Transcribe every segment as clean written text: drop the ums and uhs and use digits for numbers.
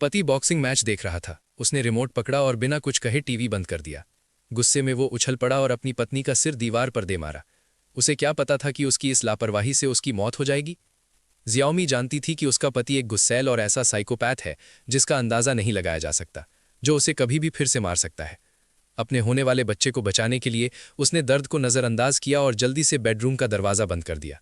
पति boxing match देख रहा था। उसने रिमोट पकड़ा और बिना कुछ कहे टीवी बंद कर दिया। गुस्से में वो उछल पड़ा और अपनी पत्नी का सिर दीवार पर दे मारा। उसे क्या पता था कि उसकी इस लापरवाही से उसकी मौत हो जाएगी। जियाओमी जानती थी कि उसका पति एक गुस्सैल और ऐसा साइकोपैथ है जिसका अंदाजा नहीं लगाया जा सकता, जो उसे कभी भी फिर से मार सकता है। अपने होने वाले बच्चे को बचाने के लिए उसने दर्द को नज़रअंदाज किया और जल्दी से बेडरूम का दरवाज़ा बंद कर दिया।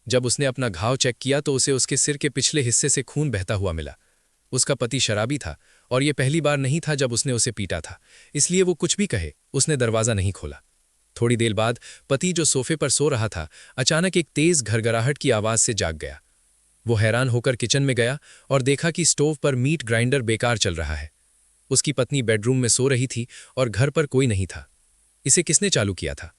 जब उसने अपना घाव चेक किया तो उसे उसके सिर के पिछले हिस्से से खून बहता हुआ मिला। उसका पति शराबी था और यह पहली बार नहीं था जब उसने उसे पीटा था, इसलिए वो कुछ भी कहे उसने दरवाज़ा नहीं खोला। थोड़ी देर बाद पति जो सोफे पर सो रहा था अचानक एक तेज घरघराहट की आवाज़ से जाग गया। वो हैरान होकर किचन में गया और देखा कि स्टोव पर मीट ग्राइंडर बेकार चल रहा है। उसकी पत्नी बेडरूम में सो रही थी और घर पर कोई नहीं था। इसे किसने चालू किया था?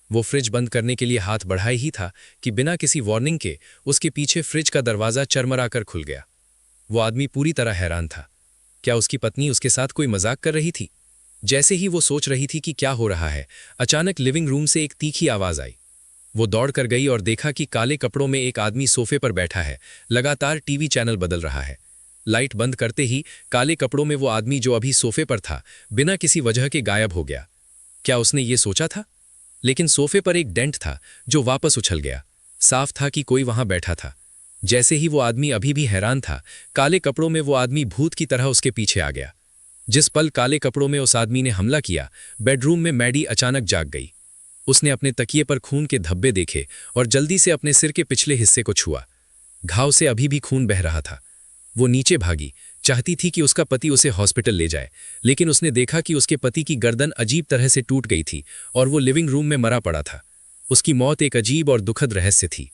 वो फ्रिज बंद करने के लिए हाथ बढ़ाए ही था कि बिना किसी वार्निंग के उसके पीछे फ्रिज का दरवाज़ा चरमराकर खुल गया। वो आदमी पूरी तरह हैरान था। क्या उसकी पत्नी उसके साथ कोई मजाक कर रही थी? जैसे ही वो सोच रही थी कि क्या हो रहा है, अचानक लिविंग रूम से एक तीखी आवाज़ आई। वो दौड़कर गई और देखा कि काले कपड़ों में एक आदमी सोफे पर बैठा है, लगातार टीवी चैनल बदल रहा है। लाइट बंद करते ही काले कपड़ों में वो आदमी जो अभी सोफे पर था बिना किसी वजह के गायब हो गया। क्या उसने ये सोचा था? लेकिन सोफे पर एक डेंट था जो वापस उछल गया। साफ था कि कोई वहां बैठा था। जैसे ही वो आदमी अभी भी हैरान था, काले कपड़ों में वो आदमी भूत की तरह उसके पीछे आ गया। जिस पल काले कपड़ों में उस आदमी ने हमला किया, बेडरूम में मैडी अचानक जाग गई। उसने अपने तकिए पर खून के धब्बे देखे और जल्दी से अपने सिर के पिछले हिस्से को छुआ। घाव से अभी भी खून बह रहा था। वो नीचे भागी, चाहती थी कि उसका पति उसे हॉस्पिटल ले जाए, लेकिन उसने देखा कि उसके पति की गर्दन अजीब तरह से टूट गई थी और वो लिविंग रूम में मरा पड़ा था। उसकी मौत एक अजीब और दुखद रहस्य थी।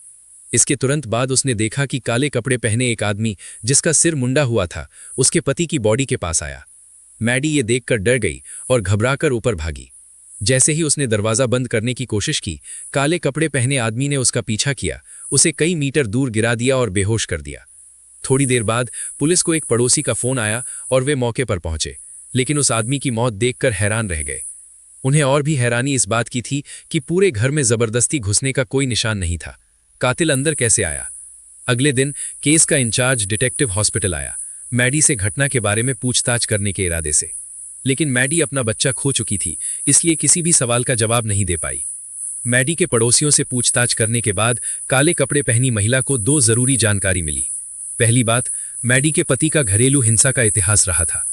इसके तुरंत बाद उसने देखा कि काले कपड़े पहने एक आदमी जिसका सिर मुंडा हुआ था उसके पति की बॉडी के पास आया। मैडी ये देखकर डर गई और घबराकर ऊपर भागी। जैसे ही उसने दरवाज़ा बंद करने की कोशिश की, काले कपड़े पहने आदमी ने उसका पीछा किया, उसे कई मीटर दूर गिरा दिया और बेहोश कर दिया। थोड़ी देर बाद पुलिस को एक पड़ोसी का फोन आया और वे मौके पर पहुंचे, लेकिन उस आदमी की मौत देखकर हैरान रह गए। उन्हें और भी हैरानी इस बात की थी कि पूरे घर में जबरदस्ती घुसने का कोई निशान नहीं था। कातिल अंदर कैसे आया? अगले दिन केस का इंचार्ज डिटेक्टिव हॉस्पिटल आया, मैडी से घटना के बारे में पूछताछ करने के इरादे से। लेकिन मैडी अपना बच्चा खो चुकी थी, इसलिए किसी भी सवाल का जवाब नहीं दे पाई। मैडी के पड़ोसियों से पूछताछ करने के बाद काले कपड़े पहनी महिला को दो जरूरी जानकारी मिली। पहली बात, मैडी के पति का घरेलू हिंसा का इतिहास रहा था।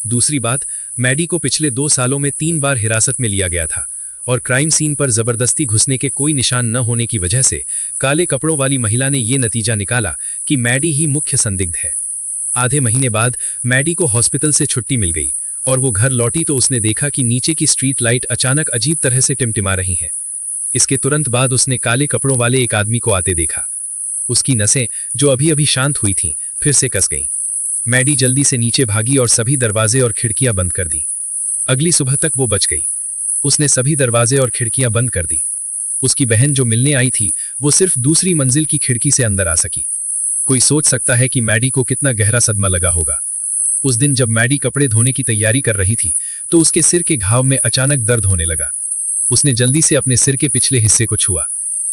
दूसरी बात, मैडी को पिछले 2 सालों में 3 बार हिरासत में लिया गया था और क्राइम सीन पर जबरदस्ती घुसने के कोई निशान न होने की वजह से काले कपड़ों वाली महिला ने यह नतीजा निकाला कि मैडी ही मुख्य संदिग्ध है। आधे महीने बाद मैडी को हॉस्पिटल से छुट्टी मिल गई और वो घर लौटी तो उसने देखा कि नीचे की स्ट्रीट लाइट अचानक अजीब तरह से टिमटिमा रही है। इसके तुरंत बाद उसने काले कपड़ों वाले एक आदमी को आते देखा। उसकी नसें जो अभी अभी शांत हुई थीं, फिर से कस गईं। मैडी जल्दी से नीचे भागी और सभी दरवाजे और खिड़कियां बंद कर दी। अगली सुबह तक वो बच गई। उसने सभी दरवाजे और खिड़कियां बंद कर दी। उसकी बहन जो मिलने आई थी वो सिर्फ दूसरी मंजिल की खिड़की से अंदर आ सकी। कोई सोच सकता है कि मैडी को कितना गहरा सदमा लगा होगा। उस दिन जब मैडी कपड़े धोने की तैयारी कर रही थी तो उसके सिर के घाव में अचानक दर्द होने लगा। उसने जल्दी से अपने सिर के पिछले हिस्से को छुआ।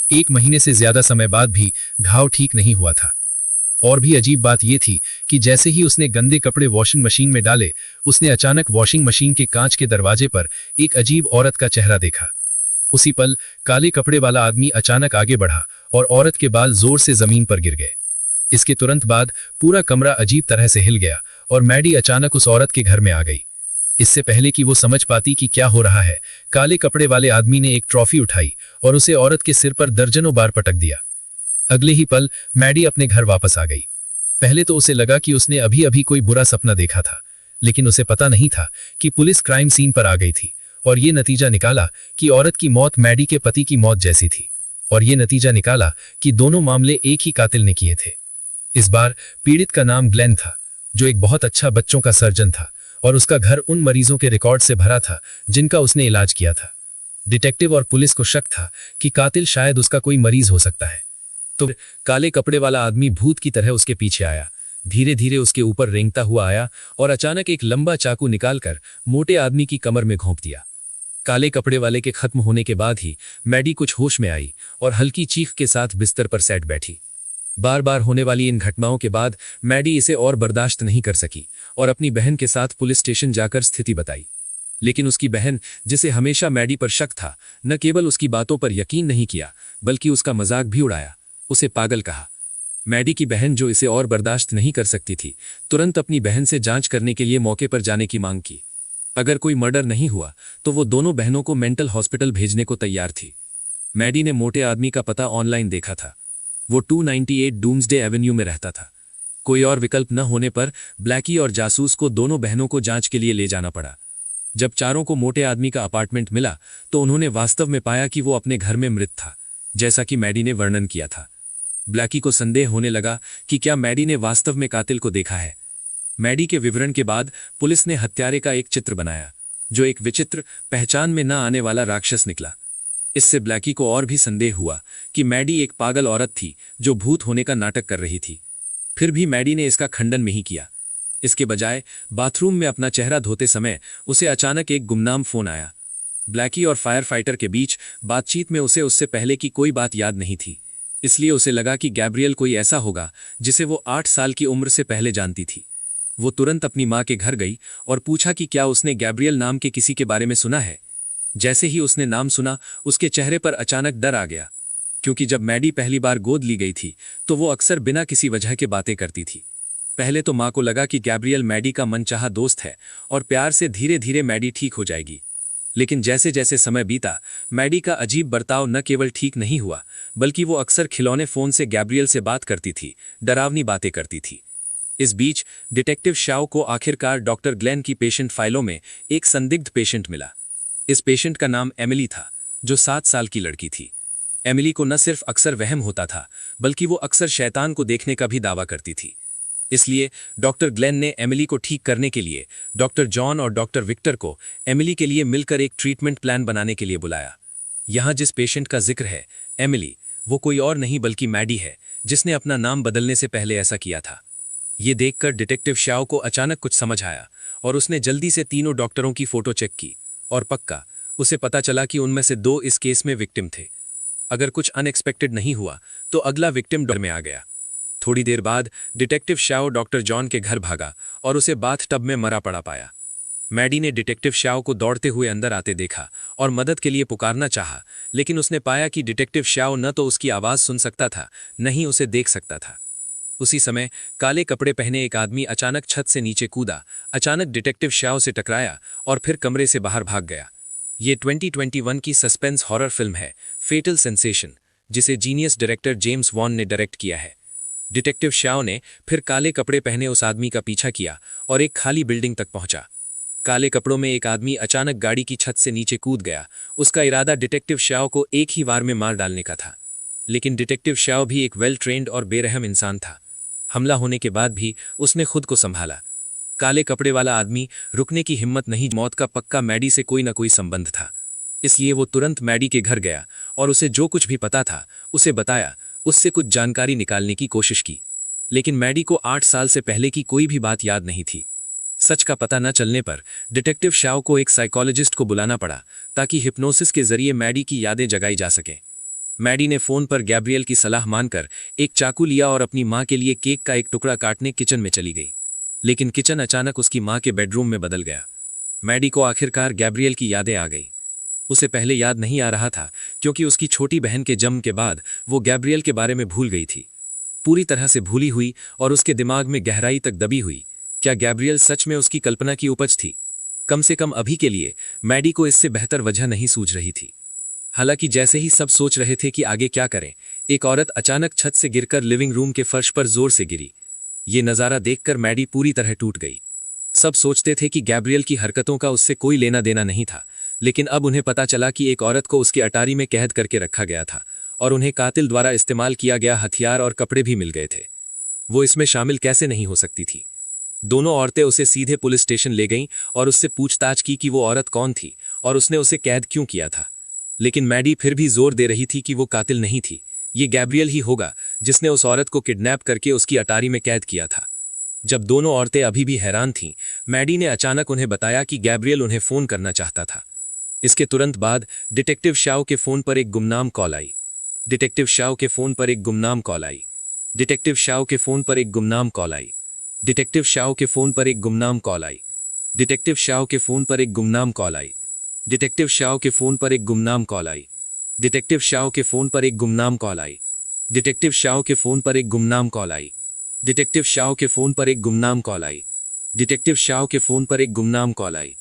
1 महीने से ज्यादा समय बाद भी घाव ठीक नहीं हुआ था। और भी अजीब बात यह थी कि जैसे ही उसने गंदे कपड़े वॉशिंग मशीन में डाले, उसने अचानक वॉशिंग मशीन के कांच के दरवाजे पर एक अजीब औरत का चेहरा देखा। उसी पल काले कपड़े वाला आदमी अचानक आगे बढ़ा और औरत के बाल जोर से जमीन पर गिर गए। इसके तुरंत बाद पूरा कमरा अजीब तरह से हिल गया और मैडी अचानक उस औरत के घर में आ गई। इससे पहले कि वो समझ पाती कि क्या हो रहा है, काले कपड़े वाले आदमी ने एक ट्रॉफी उठाई और उसे औरत के सिर पर दर्जनों बार पटक दिया। अगले ही पल मैडी अपने घर वापस आ गई। पहले तो उसे लगा कि उसने अभी अभी कोई बुरा सपना देखा था, लेकिन उसे पता नहीं था कि पुलिस क्राइम सीन पर आ गई थी और ये नतीजा निकाला कि औरत की मौत मैडी के पति की मौत जैसी थी। और ये नतीजा निकाला कि दोनों मामले एक ही कातिल ने किए थे। इस बार पीड़ित का नाम ग्लेन था, जो एक बहुत अच्छा बच्चों का सर्जन था और उसका घर उन मरीजों के रिकॉर्ड से भरा था जिनका उसने इलाज किया था। डिटेक्टिव और पुलिस को शक था कि कातिल शायद उसका कोई मरीज हो सकता है। तो काले कपड़े वाला आदमी भूत की तरह उसके पीछे आया, धीरे धीरे उसके ऊपर रेंगता हुआ आया और अचानक एक लंबा चाकू निकालकर मोटे आदमी की कमर में घोंप दिया। काले कपड़े वाले के खत्म होने के बाद ही मैडी कुछ होश में आई और हल्की चीख के साथ बिस्तर पर सेट बैठी। बार बार होने वाली इन घटनाओं के बाद मैडी इसे और बर्दाश्त नहीं कर सकी और अपनी बहन के साथ पुलिस स्टेशन जाकर स्थिति बताई। लेकिन उसकी बहन, जिसे हमेशा मैडी पर शक था, न केवल उसकी बातों पर यकीन नहीं किया बल्कि उसका मजाक भी उड़ाया, उसे पागल कहा। मैडी की बहन, जो इसे और बर्दाश्त नहीं कर सकती थी, तुरंत अपनी बहन से जांच करने के लिए मौके पर जाने की मांग की। अगर कोई मर्डर नहीं हुआ तो वो दोनों बहनों को मेंटल हॉस्पिटल भेजने को तैयार थी। मैडी ने मोटे आदमी का पता ऑनलाइन देखा था। वो 298 डूम्सडे एवेन्यू में रहता था। कोई और विकल्प न होने पर ब्लैकी और जासूस को दोनों बहनों को जांच के लिए ले जाना पड़ा। जब चारों को मोटे आदमी का अपार्टमेंट मिला तो उन्होंने वास्तव में पाया कि वो अपने घर में मृत था, जैसा कि मैडी ने वर्णन किया था। ब्लैकी को संदेह होने लगा कि क्या मैडी ने वास्तव में कातिल को देखा है। मैडी के विवरण के बाद पुलिस ने हत्यारे का एक चित्र बनाया, जो एक विचित्र, पहचान में न आने वाला राक्षस निकला। इससे ब्लैकी को और भी संदेह हुआ कि मैडी एक पागल औरत थी जो भूत होने का नाटक कर रही थी। फिर भी मैडी ने इसका खंडन नहीं किया। इसके बजाय बाथरूम में अपना चेहरा धोते समय उसे अचानक एक गुमनाम फोन आया। ब्लैकी और फायर फाइटर के बीच बातचीत में उसे उससे पहले की कोई बात याद नहीं थी, इसलिए उसे लगा कि गैब्रियल कोई ऐसा होगा जिसे वो 8 साल की उम्र से पहले जानती थी। वो तुरंत अपनी माँ के घर गई और पूछा कि क्या उसने गैब्रियल नाम के किसी के बारे में सुना है। जैसे ही उसने नाम सुना, उसके चेहरे पर अचानक डर आ गया, क्योंकि जब मैडी पहली बार गोद ली गई थी तो वो अक्सर बिना किसी वजह के बातें करती थी। पहले तो माँ को लगा कि गैब्रियल मैडी का मनचाहा दोस्त है और प्यार से धीरे धीरे मैडी ठीक हो जाएगी। लेकिन जैसे जैसे समय बीता, मैडी का अजीब बर्ताव न केवल ठीक नहीं हुआ, बल्कि वो अक्सर खिलौने फोन से गैब्रियल से बात करती थी, डरावनी बातें करती थी। इस बीच डिटेक्टिव शाओ को आखिरकार डॉक्टर ग्लेन की पेशेंट फाइलों में एक संदिग्ध पेशेंट मिला। इस पेशेंट का नाम एमिली था, जो 7 साल की लड़की थी। एमिली को न सिर्फ अक्सर वहम होता था, बल्कि वो अक्सर शैतान को देखने का भी दावा करती थी। इसलिए डॉक्टर ग्लेन ने एमिली को ठीक करने के लिए डॉक्टर जॉन और डॉक्टर विक्टर को एमिली के लिए मिलकर एक ट्रीटमेंट प्लान बनाने के लिए बुलाया। यहाँ जिस पेशेंट का जिक्र है, एमिली, वो कोई और नहीं बल्कि मैडी है, जिसने अपना नाम बदलने से पहले ऐसा किया था। ये देखकर डिटेक्टिव शाओ को अचानक कुछ समझ आया और उसने जल्दी से तीनों डॉक्टरों की फोटो चेक की और पक्का उसे पता चला कि उनमें से 2 इस केस में विक्टिम थे। अगर कुछ अनएक्सपेक्टेड नहीं हुआ तो अगला विक्टिम डर में आ गया। थोड़ी देर बाद डिटेक्टिव शाओ डॉक्टर जॉन के घर भागा और उसे बाथटब में मरा पड़ा पाया। मैडी ने डिटेक्टिव शाओ को दौड़ते हुए अंदर आते देखा और मदद के लिए पुकारना चाहा, लेकिन उसने पाया कि डिटेक्टिव शाओ न तो उसकी आवाज सुन सकता था, न ही उसे देख सकता था। उसी समय काले कपड़े पहने एक आदमी अचानक छत से नीचे कूदा, अचानक डिटेक्टिव शाओ से टकराया और फिर कमरे से बाहर भाग गया। ये 2021 की सस्पेंस हॉरर फिल्म है फेटल सेंसेशन, जिसे जीनियस डायरेक्टर जेम्स वॉन ने डायरेक्ट किया है। डिटेक्टिव शाओ ने फिर काले कपड़े पहने उस आदमी का पीछा किया और एक खाली बिल्डिंग तक पहुंचा। काले कपड़ों में एक आदमी अचानक गाड़ी की छत से नीचे कूद गया। उसका इरादा डिटेक्टिव शाओ को एक ही वार में मार डालने का था, लेकिन डिटेक्टिव शाओ भी एक वेल ट्रेंड और बेरहम इंसान था। हमला होने के बाद भी उसने खुद को संभाला। काले कपड़े वाला आदमी रुकने की हिम्मत नहीं, मौत का पक्का मैडी से कोई ना कोई संबंध था। इसलिए वो तुरंत मैडी के घर गया और उसे जो कुछ भी पता था उसे बताया, उससे कुछ जानकारी निकालने की कोशिश की। लेकिन मैडी को 8 साल से पहले की कोई भी बात याद नहीं थी। सच का पता न चलने पर डिटेक्टिव शाओ को एक साइकोलॉजिस्ट को बुलाना पड़ा ताकि हिप्नोसिस के जरिए मैडी की यादें जगाई जा सकें। मैडी ने फोन पर गैब्रियल की सलाह मानकर एक चाकू लिया और अपनी मां के लिए केक का एक टुकड़ा काटने किचन में चली गई। लेकिन किचन अचानक उसकी मां के बेडरूम में बदल गया। मैडी को आखिरकार गैब्रियल की यादें आ गई। उसे पहले याद नहीं आ रहा था, क्योंकि उसकी छोटी बहन के जन्म के बाद वो गैब्रियल के बारे में भूल गई थी, पूरी तरह से भूली हुई और उसके दिमाग में गहराई तक दबी हुई। क्या गैब्रियल सच में उसकी कल्पना की उपज थी? कम से कम अभी के लिए मैडी को इससे बेहतर वजह नहीं सूझ रही थी। हालांकि जैसे ही सब सोच रहे थे कि आगे क्या करें, एक औरत अचानक छत से गिरकर लिविंग रूम के फर्श पर जोर से गिरी। ये नज़ारा देखकर मैडी पूरी तरह टूट गई। सब सोचते थे कि गैब्रियल की हरकतों का उससे कोई लेना देना नहीं था, लेकिन अब उन्हें पता चला कि एक औरत को उसकी अटारी में कैद करके रखा गया था और उन्हें कातिल द्वारा इस्तेमाल किया गया हथियार और कपड़े भी मिल गए थे। वो इसमें शामिल कैसे नहीं हो सकती थी? दोनों औरतें उसे सीधे पुलिस स्टेशन ले गईं और उससे पूछताछ की कि वो औरत कौन थी और उसने उसे कैद क्यों किया था। लेकिन मैडी फिर भी जोर दे रही थी कि वो कातिल नहीं थी, ये गैब्रियल ही होगा जिसने उस औरत को किडनैप करके उसकी अटारी में कैद किया था। जब दोनों औरतें अभी भी हैरान थीं, मैडी ने अचानक उन्हें बताया कि गैब्रियल उन्हें फोन करना चाहता था। इसके तुरंत बाद डिटेक्टिव शाओ के फोन पर एक गुमनाम कॉल आई। डिटेक्टिव शाओ के फोन पर एक गुमनाम कॉल आई। डिटेक्टिव शाओ के फोन पर एक गुमनाम कॉल आई। डिटेक्टिव शाओ के फोन पर एक गुमनाम कॉल आई। डिटेक्टिव शाओ के फोन पर एक गुमनाम कॉल आई। डिटेक्टिव शाओ के फोन पर एक गुमनाम कॉल आई। डिटेक्टिव शाओ के फोन पर एक गुमनाम कॉल आई। डिटेक्टिव शाओ के फोन पर एक गुमनाम कॉल आई। डिटेक्टिव शाओ के फोन पर एक गुमनाम कॉल आई।